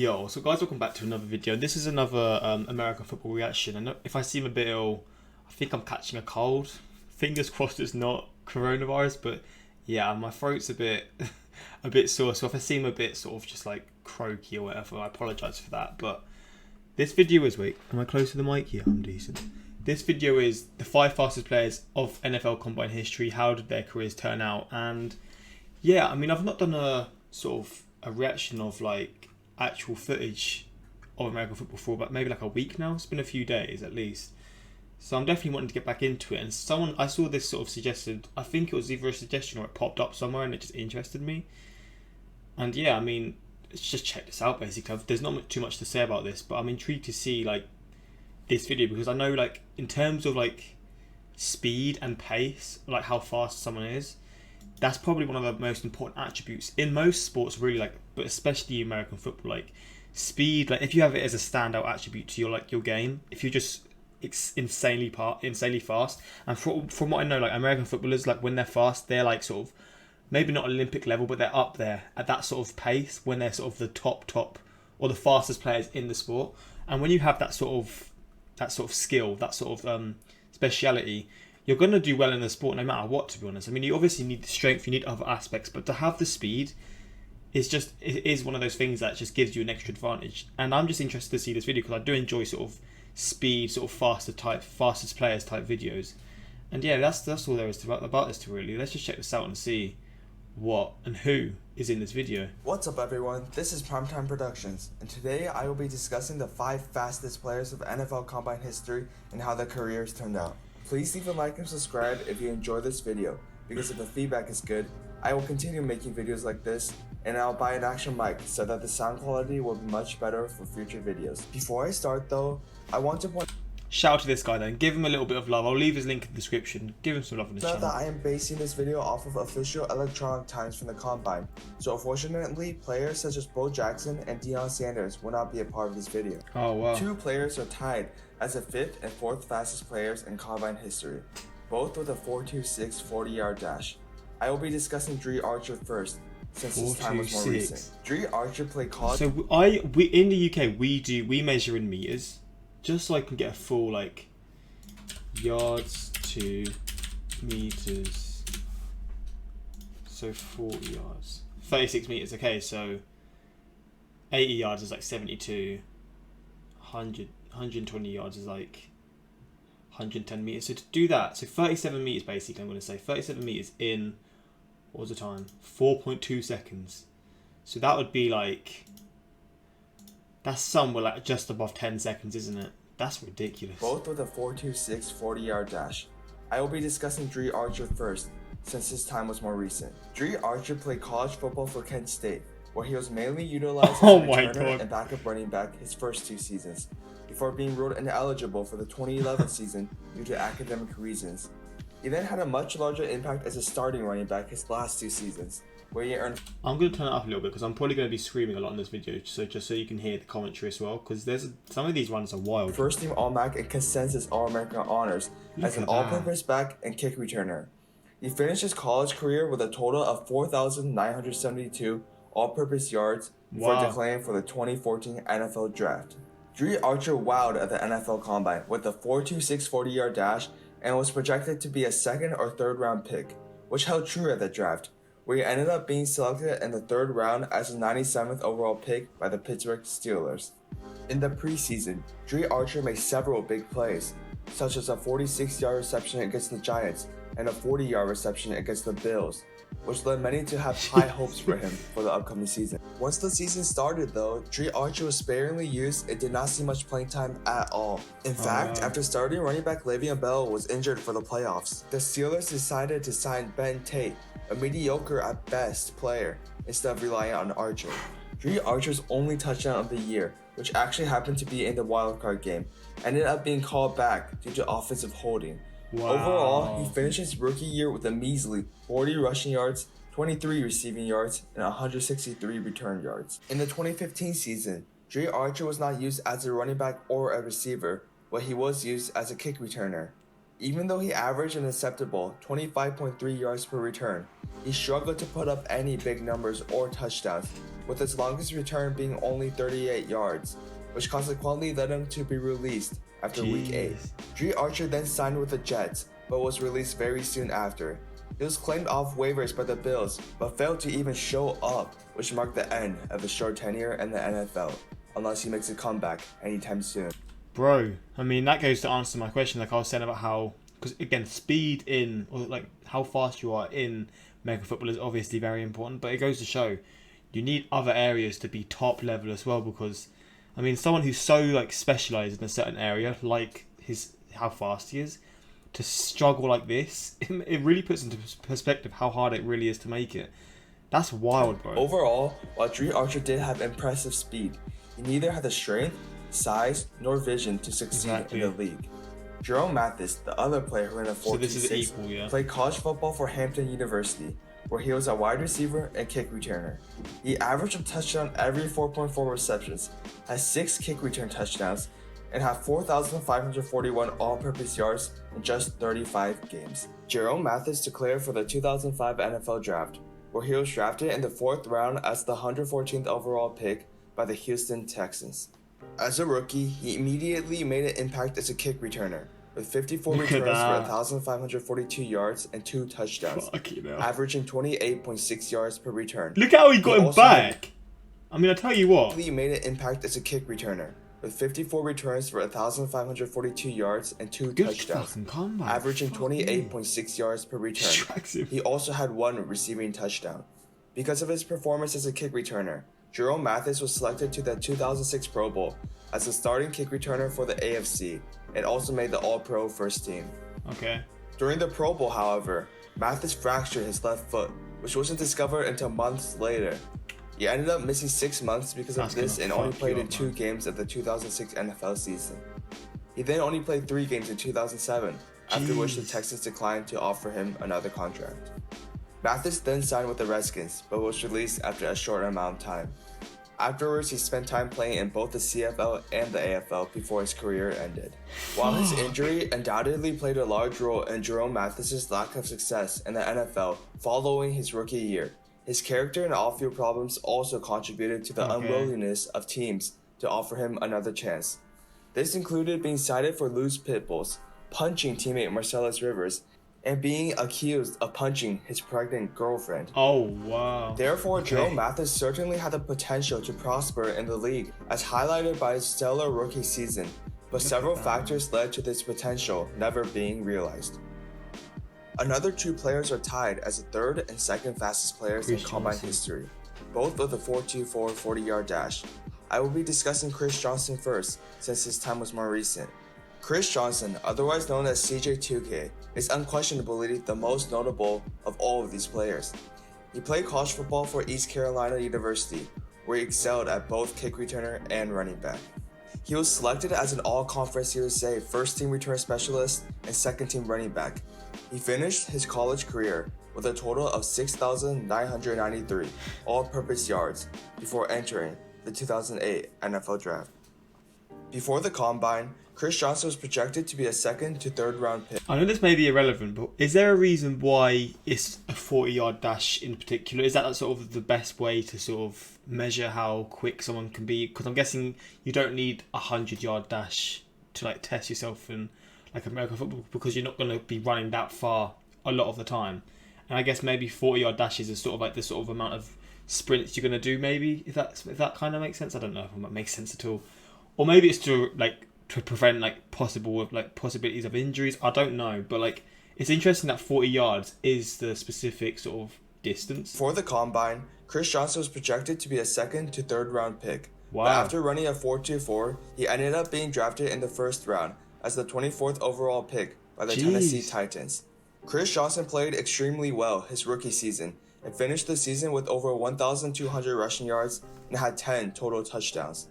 Yo, so guys, welcome back to another video. This is another American football reaction, and if I seem a bit ill, I think I'm catching a cold. Fingers crossed it's not coronavirus, but yeah, my throat's a bit a bit sore, so if I seem a bit sort of just like croaky or whatever, I apologise for that. But this video is, wait, am I close to the mic? Yeah, I'm decent. This video is the 5 fastest players of NFL Combine history. How did their careers turn out? And yeah, I mean, I've not done a sort of a reaction of like actual footage of American football for about maybe like a week now. It's been a few days at least. So I'm definitely wanting to get back into it. And someone, I saw this sort of suggested, I think it was either a suggestion or it popped up somewhere and it just interested me. And yeah, I mean, let's just check this out basically. There's not too much to say about this, but I'm intrigued to see like this video because I know like in terms of like speed and pace, like how fast someone is, that's probably one of the most important attributes in most sports, really, like, but especially American football. Like speed, like if you have it as a standout attribute to your game, if you're just insanely fast, and from what I know, like American footballers, like when they're fast, they're like sort of maybe not Olympic level, but they're up there at that sort of pace when they're sort of the top or the fastest players in the sport. And when you have that sort of skill, that sort of speciality, you're going to do well in the sport no matter what, to be honest. I mean, you obviously need the strength, you need other aspects, but to have the speed it is one of those things that just gives you an extra advantage. And I'm just interested to see this video because I do enjoy sort of speed, sort of fastest players type videos. And yeah, that's all there is about this really. Let's just check this out and see what and who is in this video. What's up everyone, this is Primetime Productions, and today I will be discussing the 5 fastest players of NFL Combine history and how their careers turned out. Please leave a like and subscribe if you enjoy this video, because if the feedback is good, I will continue making videos like this, and I'll buy an actual mic so that the sound quality will be much better for future videos. Before I start though, I want to point Shout out to this guy then, give him a little bit of love. I'll leave his link in the description. Give him some love on the channel. that I am basing this video off of official electronic times from the Combine, so unfortunately players such as Bo Jackson and Deion Sanders will not be a part of this video. Oh wow. 2 players are tied as the 5th and 4th fastest players in Combine history, both with a 4.26 40-yard dash. I will be discussing Dre Archer first, since his time was more recent. Dre Archer played college. So we in the UK we measure in meters, just so I can get a full like yards to meters. So 40 yards, 36 meters. Okay, so 80 yards is like 72. 120 yards is like 110 meters. So to do that, so 37 meters basically, I'm going to say 37 meters in, what was the time? 4.2 seconds. So that would be like, that's somewhere like just above 10 seconds, isn't it? That's ridiculous. Both with a 4.26 40-yard dash. I will be discussing Dre Archer first, since his time was more recent. Dre Archer played college football for Kent State, where he was mainly utilized as a returner and backup running back his first 2 seasons, before being ruled ineligible for the 2011 season due to academic reasons. He then had a much larger impact as a starting running back his last 2 seasons, where he earned... I'm going to turn it up a little bit because I'm probably going to be screaming a lot in this video, so just so you can hear the commentary as well, because some of these runs are wild. First team All-Mac and consensus All-American honors as an all-purpose back and kick returner. He finished his college career with a total of 4,972 all-purpose yards before declaring for the 2014 NFL Draft. Dre Archer wowed at the NFL Combine with a 4.26 40-yard dash and was projected to be a 2nd or 3rd round pick, which held true at the draft, where he ended up being selected in the 3rd round as the 97th overall pick by the Pittsburgh Steelers. In the preseason, Dre Archer made several big plays, such as a 46-yard reception against the Giants and a 40-yard reception against the Bills, which led many to have high hopes for him for the upcoming season. Once the season started though, Dre Archer was sparingly used and did not see much playing time at all. In fact, after starting running back Le'Veon Bell was injured for the playoffs, the Steelers decided to sign Ben Tate, a mediocre at best player, instead of relying on Archer. Dre Archer's only touchdown of the year, which actually happened to be in the wildcard game, ended up being called back due to offensive holding. Wow. Overall, he finished his rookie year with a measly 40 rushing yards, 23 receiving yards, and 163 return yards. In the 2015 season, Dre Archer was not used as a running back or a receiver, but he was used as a kick returner. Even though he averaged an acceptable 25.3 yards per return, he struggled to put up any big numbers or touchdowns, with his longest return being only 38 yards, which consequently led him to be released after Week 8. Brit Archer then signed with the Jets, but was released very soon after. He was claimed off waivers by the Bills, but failed to even show up, which marked the end of his short tenure in the NFL, unless he makes a comeback anytime soon. Bro, I mean, that goes to answer my question, like I was saying about how, because again, speed in, or like how fast you are in American football is obviously very important, but it goes to show you need other areas to be top level as well, because, I mean, someone who's so like specialised in a certain area, like how fast he is, to struggle like this, it really puts into perspective how hard it really is to make it. That's wild, bro. Overall, while Brit Archer did have impressive speed, he neither had the strength, size, nor vision to succeed in the league. Jerome Mathis, the other player who ran a 4.26, played college football for Hampton University, where he was a wide receiver and kick returner. He averaged a touchdown every 4.4 receptions, has 6 kick return touchdowns, and had 4,541 all-purpose yards in just 35 games. Jerome Mathis declared for the 2005 NFL Draft, where he was drafted in the 4th round as the 114th overall pick by the Houston Texans. As a rookie, he immediately made an impact as a kick returner, with 54 returns for 1,542 yards and 2 touchdowns, averaging 28.6 yards per return. Look how he got him back! I mean, I tell you what. He made an impact as a kick returner, with 54 returns for 1,542 yards and 2 touchdowns, averaging 28.6 yards per return. He also had 1 receiving touchdown. Because of his performance as a kick returner, Jerome Mathis was selected to the 2006 Pro Bowl as the starting kick returner for the AFC and also made the All-Pro first team. Okay. During the Pro Bowl, however, Mathis fractured his left foot, which wasn't discovered until months later. He ended up missing 6 months because of this and only played in 2 games of the 2006 NFL season. He then only played 3 games in 2007, after which the Texans declined to offer him another contract. Mathis then signed with the Redskins, but was released after a short amount of time. Afterwards, he spent time playing in both the CFL and the AFL before his career ended. While his injury undoubtedly played a large role in Jerome Mathis's lack of success in the NFL following his rookie year, his character and off-field problems also contributed to the unwillingness of teams to offer him another chance. This included being cited for loose pit bulls, punching teammate Marcellus Rivers, and being accused of punching his pregnant girlfriend. Oh, wow. Therefore, Jerome Mathis certainly had the potential to prosper in the league, as highlighted by his stellar rookie season, but several factors led to this potential never being realized. Another 2 players are tied as the 3rd and 2nd fastest players in combine history, both with a 4.24 40-yard dash. I will be discussing Chris Johnson first, since his time was more recent. Chris Johnson, otherwise known as CJ2K, is unquestionably the most notable of all of these players. He played college football for East Carolina University, where he excelled at both kick returner and running back. He was selected as an All-Conference USA first-team return specialist and second-team running back. He finished his college career with a total of 6,993 all-purpose yards before entering the 2008 NFL Draft. Before the Combine, Chris Johnson was projected to be a 2nd to 3rd round pick. I know this may be irrelevant, but is there a reason why it's a 40-yard dash in particular? Is that sort of the best way to sort of measure how quick someone can be? Because I'm guessing you don't need a 100-yard dash to like test yourself in like American football, because you're not going to be running that far a lot of the time. And I guess maybe 40-yard dashes is sort of like the sort of amount of sprints you're going to do, maybe, if that kind of makes sense. I don't know if that makes sense at all. Or maybe it's to prevent like possibilities of injuries. I don't know, but like it's interesting that 40 yards is the specific sort of distance. For the Combine, Chris Johnson was projected to be a 2nd to 3rd round pick. Wow. But after running a 4.24, he ended up being drafted in the 1st round as the 24th overall pick by the Tennessee Titans. Chris Johnson played extremely well his rookie season and finished the season with over 1,200 rushing yards and had 10 total touchdowns.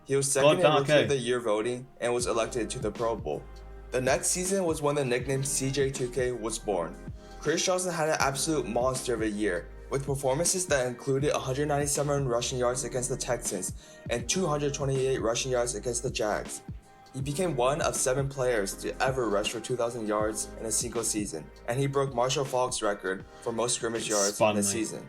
He was 2nd in Rookie of the Year voting and was elected to the Pro Bowl. The next season was when the nickname CJ2K was born. Chris Johnson had an absolute monster of a year, with performances that included 197 rushing yards against the Texans and 228 rushing yards against the Jags. He became one of 7 players to ever rush for 2,000 yards in a single season, and he broke Marshall Faulk's record for most scrimmage yards in the season.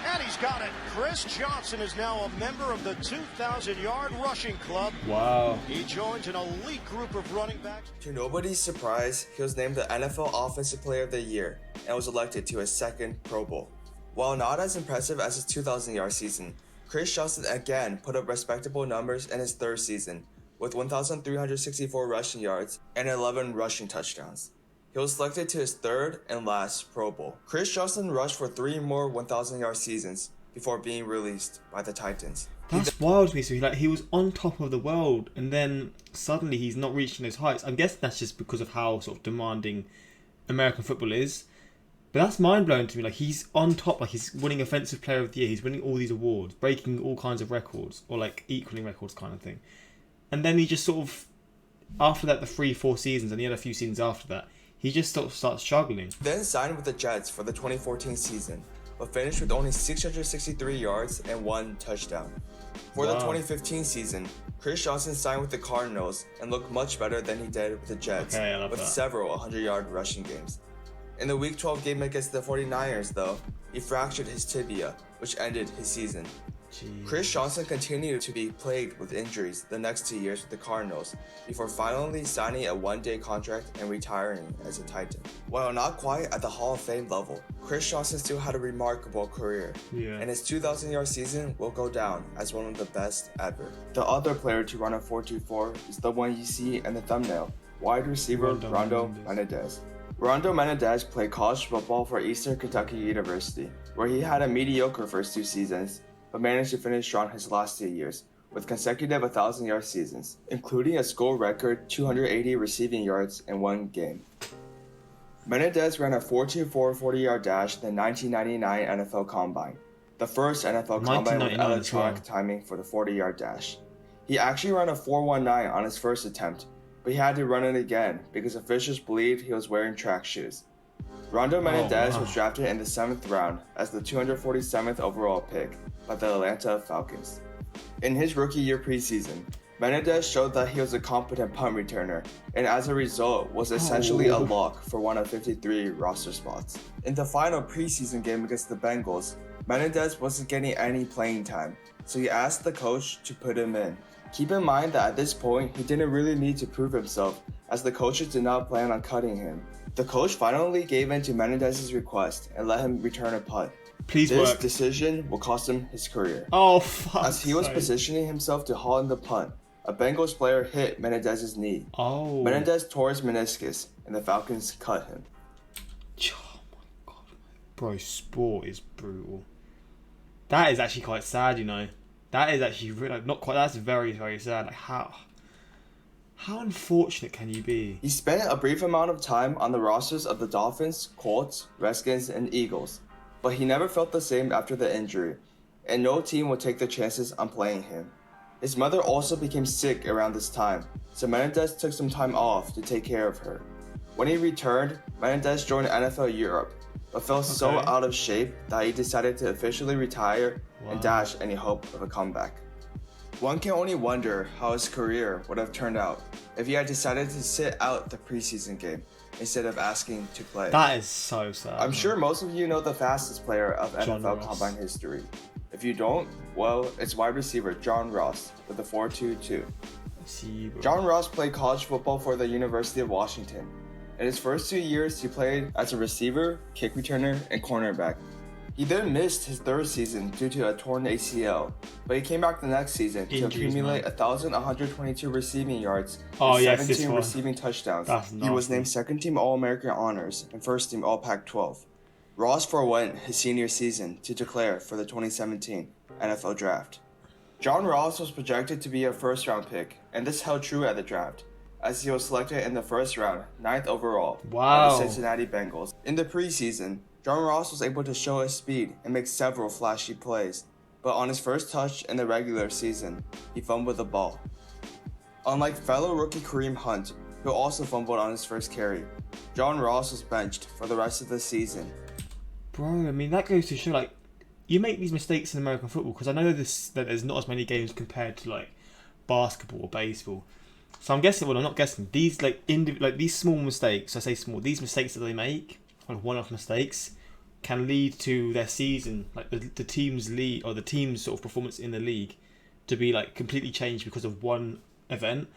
And he's got it. Chris Johnson is now a member of the 2,000-yard rushing club. Wow. He joins an elite group of running backs. To nobody's surprise, he was named the NFL Offensive Player of the Year and was elected to his 2nd Pro Bowl. While not as impressive as his 2,000-yard season, Chris Johnson again put up respectable numbers in his 3rd season, with 1,364 rushing yards and 11 rushing touchdowns. He was selected to his 3rd and last Pro Bowl. Chris Johnson rushed for 3 more 1,000-yard seasons before being released by the Titans. That's wild to me. So he was on top of the world, and then suddenly he's not reaching those heights. I'm guessing that's just because of how sort of demanding American football is. But that's mind-blowing to me. Like, he's on top. Like, he's winning Offensive Player of the Year. He's winning all these awards, breaking all kinds of records, or like equaling records kind of thing. And then he just sort of, after that, the 3-4 seasons, and he had a few seasons after that, he just sort of starts struggling. Then signed with the Jets for the 2014 season, but finished with only 663 yards and 1 touchdown. For the 2015 season, Chris Johnson signed with the Cardinals and looked much better than he did with the Jets, with several 100-yard rushing games. In the Week 12 game against the 49ers, though, he fractured his tibia, which ended his season. Jeez. Chris Johnson continued to be plagued with injuries the next 2 years with the Cardinals before finally signing a 1-day contract and retiring as a Titan. While not quite at the Hall of Fame level, Chris Johnson still had a remarkable career, and his 2,000-yard season will go down as one of the best ever. The other player to run a 4.24 is the one you see in the thumbnail, wide receiver Rondel Menendez. Rondel Menendez played college football for Eastern Kentucky University, where he had a mediocre first 2 seasons, but managed to finish strong his last 2 years, with consecutive 1,000-yard seasons, including a school record 280 receiving yards in 1 game. Menendez ran a 4.24 40-yard dash in the 1999 NFL Combine, the first NFL Combine with electronic timing for the 40-yard dash. He actually ran a 4.19 on his first attempt, but he had to run it again because officials believed he was wearing track shoes. Rondel Menendez was drafted in the 7th round as the 247th overall pick by the Atlanta Falcons. In his rookie year preseason, Menendez showed that he was a competent punt returner and as a result was essentially a lock for one of 53 roster spots. In the final preseason game against the Bengals, Menendez wasn't getting any playing time, so he asked the coach to put him in. Keep in mind that at this point, he didn't really need to prove himself as the coaches did not plan on cutting him. The coach finally gave in to Menendez's request and let him return a punt. This decision will cost him his career. As he was positioning himself to haul in the punt, a Bengals player hit Menendez's knee. Menendez tore his meniscus, and the Falcons cut him. Oh my god, bro! Sport is brutal. That is actually quite sad, you know. That is actually really, not quite. That's very, very sad. Like how unfortunate can you be? He spent a brief amount of time on the rosters of the Dolphins, Colts, Redskins, and Eagles, but he never felt the same after the injury, and no team would take the chances on playing him. His mother also became sick around this time, so Menendez took some time off to take care of her. When he returned, Menendez joined NFL Europe, but fell so out of shape that he decided to officially retire and dash any hope of a comeback. One can only wonder how his career would have turned out if he had decided to sit out the preseason game instead of asking to play. That is so sad. I'm sure most of you know the fastest player of NFL Combine history. If you don't, well, it's wide receiver John Ross with a 4.22. John Ross played college football for the University of Washington. In his first 2 years, he played as a receiver, kick returner, and cornerback. He then missed his 3rd season due to a torn ACL, but he came back the next season to accumulate 1,122 receiving yards and 17 receiving touchdowns. He was named 2nd Team All-American Honors and 1st Team All-Pac-12. Ross forewent his senior season to declare for the 2017 NFL Draft. John Ross was projected to be a first-round pick, and this held true at the draft, as he was selected in the 1st round, 9th overall, by the Cincinnati Bengals. In the preseason, John Ross was able to show his speed and make several flashy plays, but on his first touch in the regular season, he fumbled the ball. Unlike fellow rookie Kareem Hunt, who also fumbled on his first carry, John Ross was benched for the rest of the season. Bro, I mean, that goes to show, like, you make these mistakes in American football, because I know that there's not as many games compared to, like, basketball or baseball, So I'm guessing. Well, I'm not guessing. These like these small mistakes. I say small. These mistakes that they make, like one-off mistakes, can lead to their season, like the team's lead or the team's sort of performance in the league, to be like completely changed because of one event.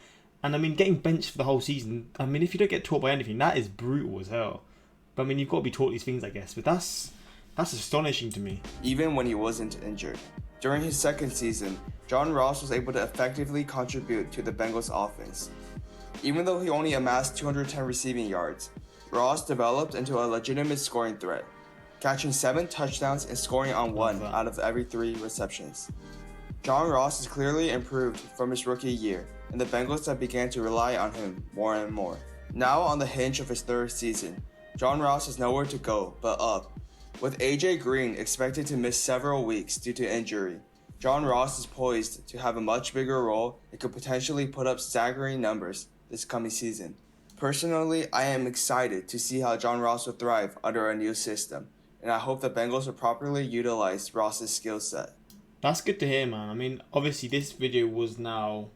And I mean, getting benched for the whole season. I mean, if you don't get taught by anything, that is brutal as hell. But I mean, you've got to be taught these things, I guess. But that's astonishing to me. Even when he wasn't injured. During his second season, John Ross was able to effectively contribute to the Bengals offense. Even though he only amassed 210 receiving yards, Ross developed into a legitimate scoring threat, catching 7 touchdowns and scoring on 1 out of every 3 receptions. John Ross has clearly improved from his rookie year, and the Bengals have began to rely on him more and more. Now on the hinge of his 3rd season, John Ross has nowhere to go but up. With AJ Green expected to miss several weeks due to injury, John Ross is poised to have a much bigger role and could potentially put up staggering numbers this coming season. Personally, I am excited to see how John Ross will thrive under a new system, and I hope the Bengals will properly utilize Ross's skill set. That's good to hear, man. I mean, obviously this video was now,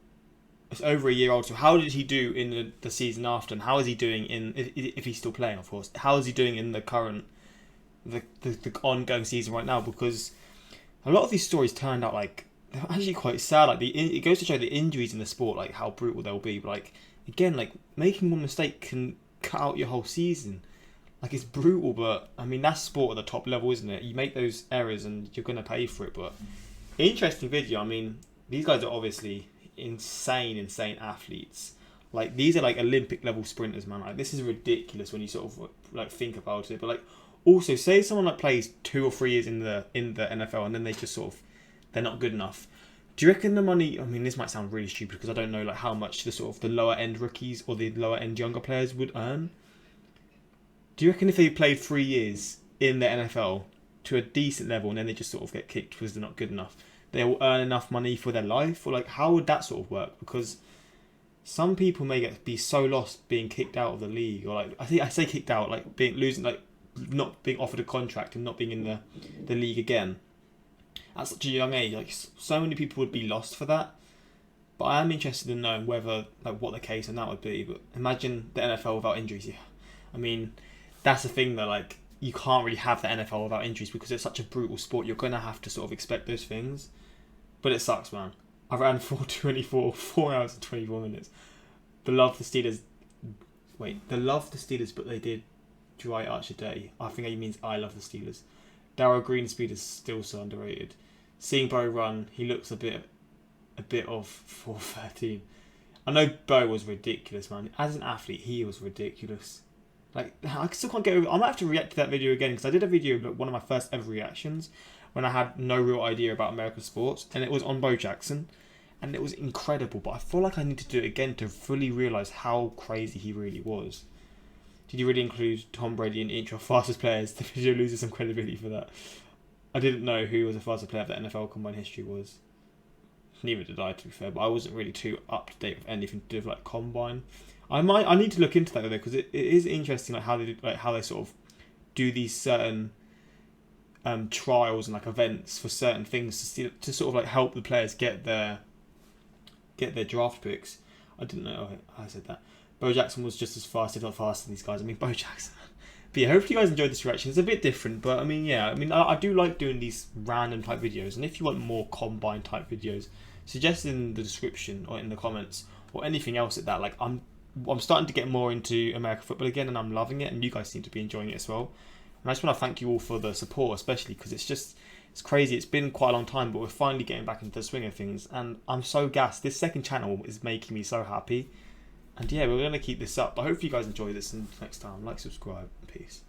it's over a year old, so how did he do in the season after, and how is he doing if he's still playing, of course, how is he doing in the current, the ongoing season right now? Because a lot of these stories turned out like, they're actually quite sad. Like it goes to show the injuries in the sport, like how brutal they'll be. But like, again, like making one mistake can cut out your whole season. Like, it's brutal, but I mean, that's sport at the top level, isn't it? You make those errors and you're going to pay for it. But interesting video. I mean, these guys are obviously insane athletes. Like, these are like Olympic level sprinters, man. Like, this is ridiculous when you sort of like think about it. But like, also, say someone like plays 2 or 3 years in the NFL and then they just sort of, they're not good enough. Do you reckon the money, I mean, this might sound really stupid because I don't know like how much the sort of the lower end rookies or the lower end younger players would earn. Do you reckon if they played 3 years in the NFL to a decent level and then they just sort of get kicked because they're not good enough, they will earn enough money for their life? Or like, how would that sort of work? Because some people may be so lost being kicked out of the league, or like, I say kicked out, like losing, like not being offered a contract and not being in the league again at such a young age. Like, so many people would be lost for that. But I am interested in knowing whether, like, what the case on that would be. But imagine the NFL without injuries. Yeah, I mean, that's the thing that, like, you can't really have the NFL without injuries because it's such a brutal sport. You're going to have to sort of expect those things. But it sucks, man. I ran 4 hours and 24 minutes. The love the Steelers, but they did dry arch a day. I think he means I love the Steelers. Darryl Green's speed is still so underrated. Seeing Bo run, he looks a bit of 4:13. I know Bo was ridiculous, man. As an athlete, he was ridiculous. Like, I still can't get over. I might have to react to that video again because I did a video, like, one of my first ever reactions when I had no real idea about American sports, and it was on Bo Jackson, and it was incredible. But I feel like I need to do it again to fully realise how crazy he really was. Did you really include Tom Brady in intro fastest players? The video loses some credibility for that. I didn't know who was the fastest player of the NFL combine history was. Neither did I, to be fair, but I wasn't really too up to date with anything to do with like combine. I need to look into that though, because it is interesting, like how they sort of do these certain trials and like events for certain things to sort of like help the players get their draft picks. I didn't know I said that. Bo Jackson was just as fast, if not faster, than these guys. I mean, Bo Jackson. But yeah, hopefully you guys enjoyed this reaction. It's a bit different, but I mean, yeah. I mean, I do like doing these random type videos. And if you want more combine type videos, suggest in the description or in the comments or anything else at that. Like, I'm starting to get more into American football again, and I'm loving it. And you guys seem to be enjoying it as well. And I just want to thank you all for the support, especially because it's crazy. It's been quite a long time, but we're finally getting back into the swing of things. And I'm so gassed. This second channel is making me so happy. And yeah, we're going to keep this up. But hopefully you guys enjoy this. And next time, like, subscribe. Peace.